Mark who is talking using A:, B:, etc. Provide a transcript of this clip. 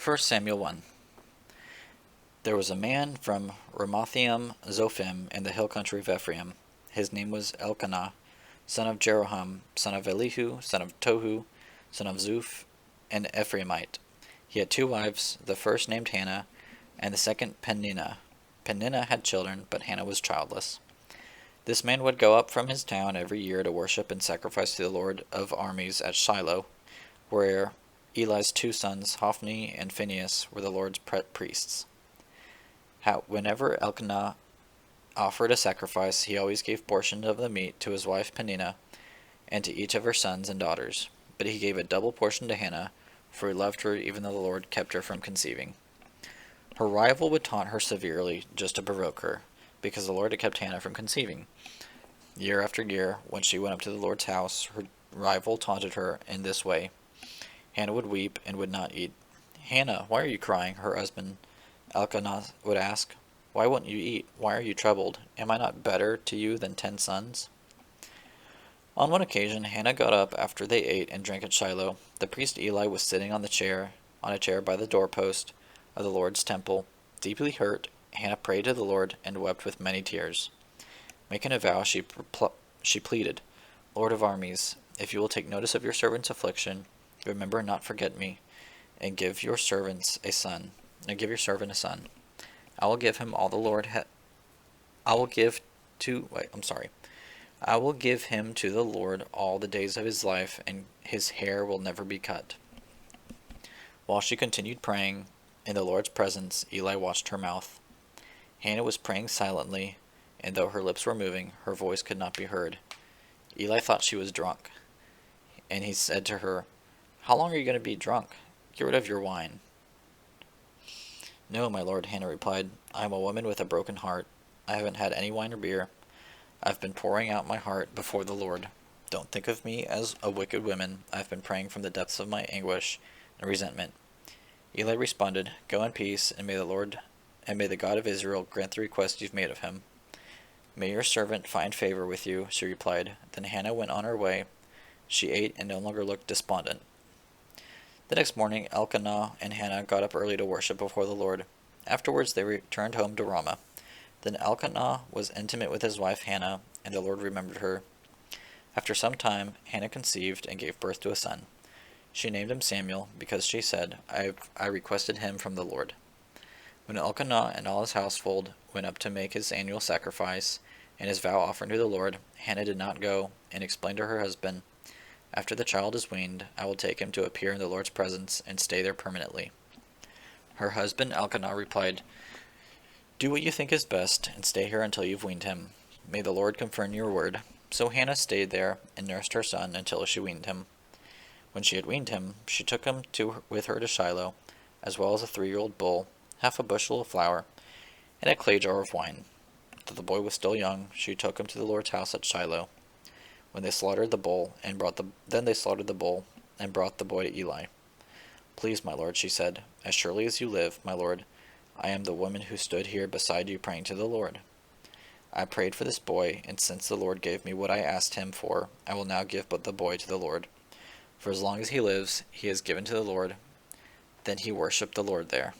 A: 1 Samuel 1. There was a man from Ramathaim Zophim in the hill country of Ephraim. His name was Elkanah, son of Jeroham, son of Elihu, son of Tohu, son of Zuph, an Ephraimite. He had two wives, the first named Hannah, and the second Peninnah. Peninnah had children, but Hannah was childless. This man would go up from his town every year to worship and sacrifice to the Lord of armies at Shiloh, where Eli's two sons, Hophni and Phinehas, were the Lord's priests. Whenever Elkanah offered a sacrifice, he always gave portion of the meat to his wife Peninnah and to each of her sons and daughters. But he gave a double portion to Hannah, for he loved her even though the Lord kept her from conceiving. Her rival would taunt her severely just to provoke her, because the Lord had kept Hannah from conceiving. Year after year, when she went up to the Lord's house, her rival taunted her in this way. Hannah would weep and would not eat. "Hannah, why are you crying?" her husband Elkanah would ask. "Why won't you eat? Why are you troubled? Am I not better to you than 10 sons?" On one occasion, Hannah got up after they ate and drank at Shiloh. The priest Eli was sitting on a chair by the doorpost of the Lord's temple. Deeply hurt, Hannah prayed to the Lord and wept with many tears. Making a vow, she pleaded, "Lord of armies, if you will take notice of your servant's affliction, remember and not forget me, and give your servant a son. I will give him all the Lord I will give him to the Lord all the days of his life, and his hair will never be cut." While she continued praying in the Lord's presence, Eli watched her mouth. Hannah was praying silently, and though her lips were moving, her voice could not be heard. Eli thought she was drunk, and he said to her, "How long are you going to be drunk? Get rid of your wine." "No, my lord," Hannah replied. "I am a woman with a broken heart. I haven't had any wine or beer. I've been pouring out my heart before the Lord. Don't think of me as a wicked woman. I've been praying from the depths of my anguish and resentment." Eli responded, "Go in peace, and may the God of Israel grant the request you've made of him." "May your servant find favor with you," she replied. Then Hannah went on her way. She ate and no longer looked despondent. The next morning, Elkanah and Hannah got up early to worship before the Lord. Afterwards, they returned home to Ramah. Then Elkanah was intimate with his wife Hannah, and the Lord remembered her. After some time, Hannah conceived and gave birth to a son. She named him Samuel, because she said, I requested him from the Lord. When Elkanah and all his household went up to make his annual sacrifice and his vow offering to the Lord, Hannah did not go, and explained to her husband, "After the child is weaned, I will take him to appear in the Lord's presence and stay there permanently." Her husband Elkanah replied, "Do what you think is best, and stay here until you've weaned him. May the Lord confirm your word." So Hannah stayed there and nursed her son until she weaned him. When she had weaned him, she took him with her to Shiloh, as well as a 3-year-old bull, half a bushel of flour, and a clay jar of wine. Though the boy was still young, she took him to the Lord's house at Shiloh. Then they slaughtered the bull and brought the boy to Eli. "Please, my lord," she said, "as surely as you live, my lord, I am the woman who stood here beside you praying to the Lord. I prayed for this boy, and since the Lord gave me what I asked him for, I will now give the boy to the Lord. For as long as he lives, he is given to the Lord." Then he worshipped the Lord there.